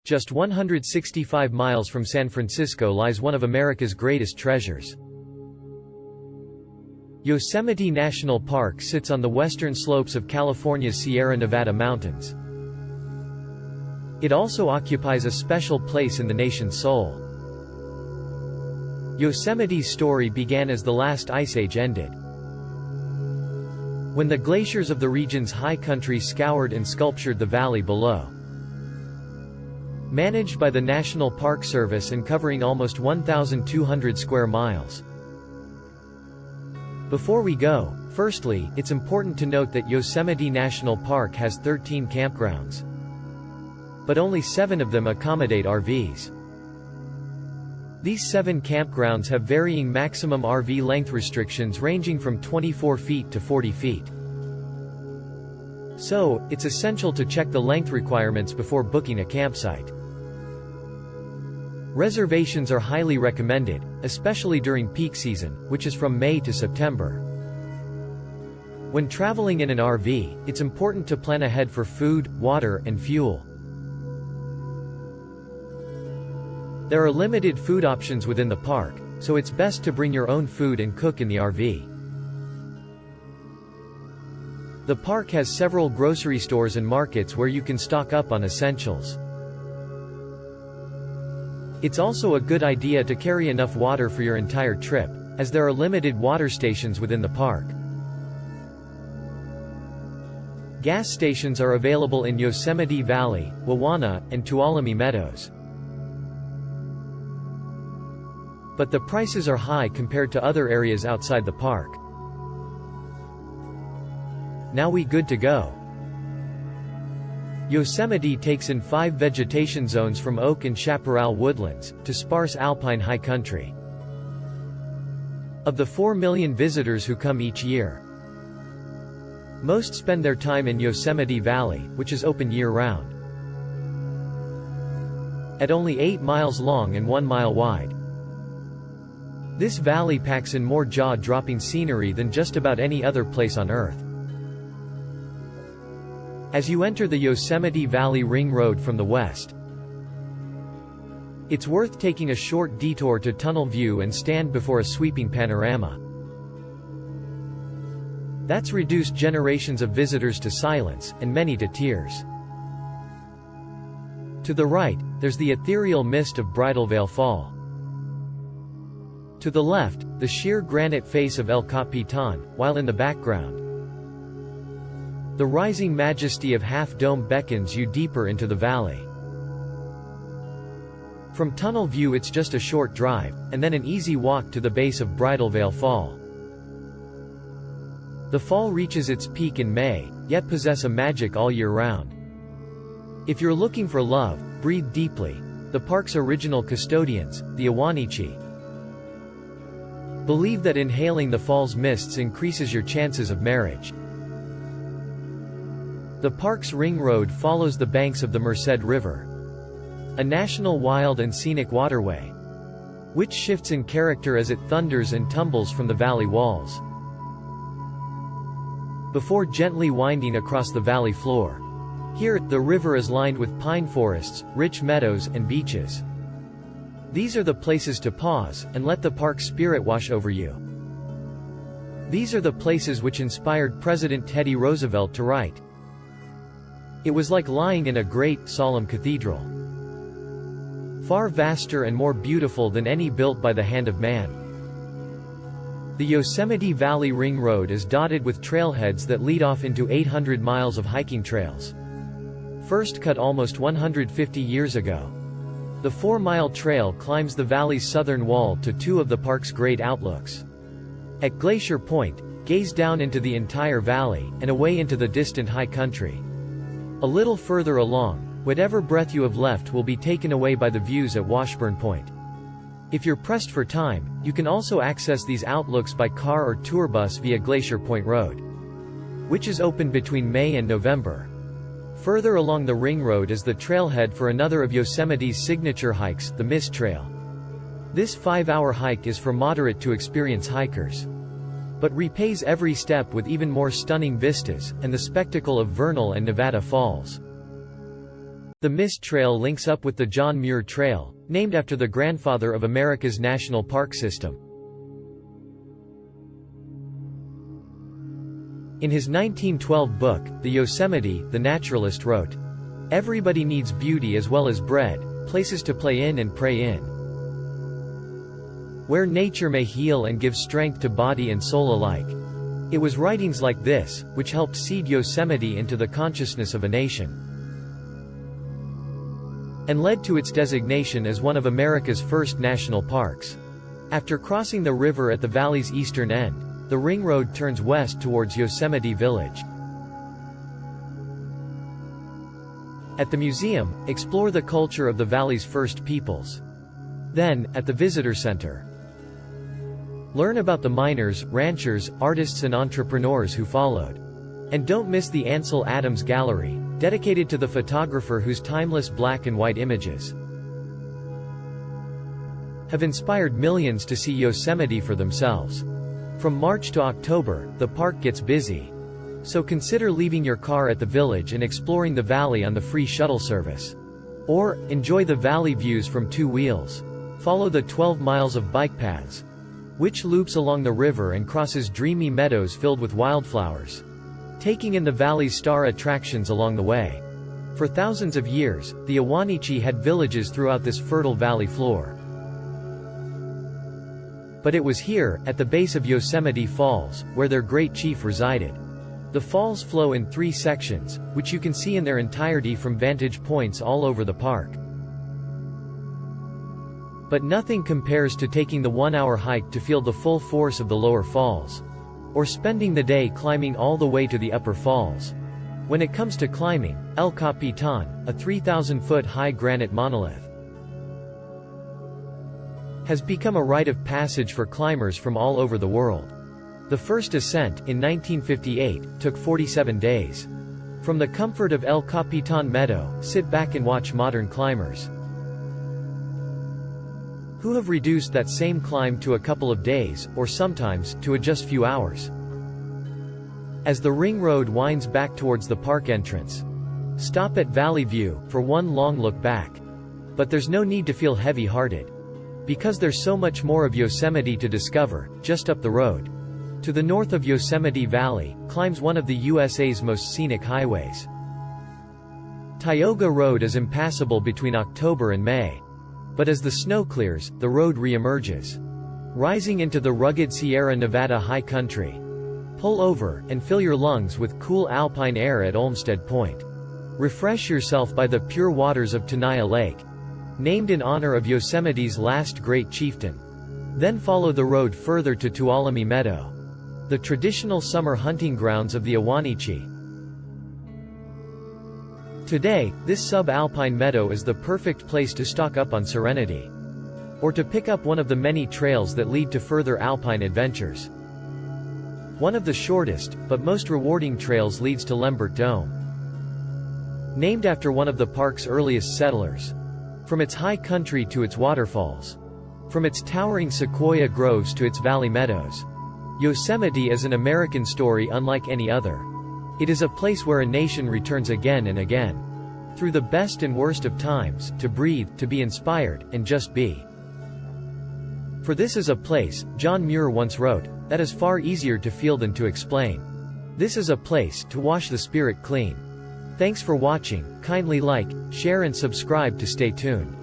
Just 165 miles from San Francisco lies one of America's greatest treasures. Yosemite National Park sits on the western slopes of California's Sierra Nevada mountains. It also occupies a special place in the nation's soul. Yosemite's story began as the last ice age ended. When the glaciers of the region's high country scoured and sculptured the valley below. Managed by the National Park Service and covering almost 1,200 square miles. Before we go, firstly, it's important to note that Yosemite National Park has 13 campgrounds. But only 7 of them accommodate RVs. These 7 campgrounds have varying maximum RV length restrictions ranging from 24 feet to 40 feet. So, it's essential to check the length requirements before booking a campsite. Reservations are highly recommended, especially during peak season, which is from May to September. When traveling in an RV, it's important to plan ahead for food, water, and fuel. There are limited food options within the park, so it's best to bring your own food and cook in the RV. The park has several grocery stores and markets where you can stock up on essentials. It's also a good idea to carry enough water for your entire trip, as there are limited water stations within the park. Gas stations are available in Yosemite Valley, Wawona, and Tuolumne Meadows. But the prices are high compared to other areas outside the park. Now we good to go. Yosemite takes in 5 vegetation zones from oak and chaparral woodlands, to sparse alpine high country. Of the 4 million visitors who come each year, most spend their time in Yosemite Valley, which is open year-round. At only 8 miles long and 1 mile wide, this valley packs in more jaw-dropping scenery than just about any other place on Earth. As you enter the Yosemite Valley Ring Road from the west, it's worth taking a short detour to Tunnel View and stand before a sweeping panorama. That's reduced generations of visitors to silence, and many to tears. To the right, there's the ethereal mist of Bridalveil Fall. To the left, the sheer granite face of El Capitan, while in the background, the rising majesty of Half Dome beckons you deeper into the valley. From Tunnel View it's just a short drive, and then an easy walk to the base of Bridalveil Fall. The fall reaches its peak in May, yet possess a magic all year round. If you're looking for love, breathe deeply. The park's original custodians, the Awanichi, believe that inhaling the fall's mists increases your chances of marriage. The park's ring road follows the banks of the Merced River, a national wild and scenic waterway, which shifts in character as it thunders and tumbles from the valley walls, before gently winding across the valley floor. Here, the river is lined with pine forests, rich meadows, and beaches. These are the places to pause, and let the park spirit wash over you. These are the places which inspired President Teddy Roosevelt to write, "It was like lying in a great, solemn cathedral, far vaster and more beautiful than any built by the hand of man." The Yosemite Valley Ring Road is dotted with trailheads that lead off into 800 miles of hiking trails, first cut almost 150 years ago. The 4-mile trail climbs the valley's southern wall to 2 of the park's great outlooks. At Glacier Point, gaze down into the entire valley, and away into the distant high country. A little further along, whatever breath you have left will be taken away by the views at Washburn Point. If you're pressed for time, you can also access these outlooks by car or tour bus via Glacier Point Road, which is open between May and November. Further along the Ring Road is the trailhead for another of Yosemite's signature hikes, the Mist Trail. This 5-hour hike is for moderate to experienced hikers, but repays every step with even more stunning vistas, and the spectacle of Vernal and Nevada Falls. The Mist Trail links up with the John Muir Trail, named after the grandfather of America's national park system. In his 1912 book, The Yosemite, the naturalist wrote, "Everybody needs beauty as well as bread, places to play in and pray in. Where nature may heal and give strength to body and soul alike." It was writings like this, which helped seed Yosemite into the consciousness of a nation, and led to its designation as one of America's first national parks. After crossing the river at the valley's eastern end, the ring road turns west towards Yosemite Village. At the museum, explore the culture of the valley's first peoples. Then, at the visitor center, learn about the miners, ranchers, artists and entrepreneurs who followed. And don't miss the Ansel Adams Gallery, dedicated to the photographer whose timeless black and white images have inspired millions to see Yosemite for themselves. From March to October, the park gets busy. So consider leaving your car at the village and exploring the valley on the free shuttle service. Or, enjoy the valley views from two wheels. Follow the 12 miles of bike paths, which loops along the river and crosses dreamy meadows filled with wildflowers, taking in the valley's star attractions along the way. For thousands of years, the Awanichi had villages throughout this fertile valley floor. But it was here, at the base of Yosemite Falls, where their great chief resided. The falls flow in 3 sections, which you can see in their entirety from vantage points all over the park. But nothing compares to taking the 1-hour hike to feel the full force of the lower falls, or spending the day climbing all the way to the upper falls. When it comes to climbing, El Capitan, a 3,000-foot high granite monolith, has become a rite of passage for climbers from all over the world. The first ascent, in 1958, took 47 days. From the comfort of El Capitan Meadow, sit back and watch modern climbers who have reduced that same climb to a couple of days, or sometimes, to a just few hours. As the ring road winds back towards the park entrance, stop at Valley View, for one long look back. But there's no need to feel heavy-hearted, because there's so much more of Yosemite to discover, just up the road. To the north of Yosemite Valley, climbs one of the USA's most scenic highways. Tioga Road is impassable between October and May. But as the snow clears, the road re-emerges, rising into the rugged Sierra Nevada high country. Pull over, and fill your lungs with cool alpine air at Olmsted Point. Refresh yourself by the pure waters of Tenaya Lake, named in honor of Yosemite's last great chieftain. Then follow the road further to Tuolumne Meadow, the traditional summer hunting grounds of the Awanichi. Today, this sub-alpine meadow is the perfect place to stock up on serenity, or to pick up one of the many trails that lead to further alpine adventures. One of the shortest, but most rewarding trails leads to Lembert Dome, named after one of the park's earliest settlers. From its high country to its waterfalls, from its towering sequoia groves to its valley meadows, Yosemite is an American story unlike any other. It is a place where a nation returns again and again, through the best and worst of times, to breathe, to be inspired, and just be. For this is a place, John Muir once wrote, that is far easier to feel than to explain. This is a place to wash the spirit clean. Thanks for watching. Kindly like, share and subscribe to stay tuned.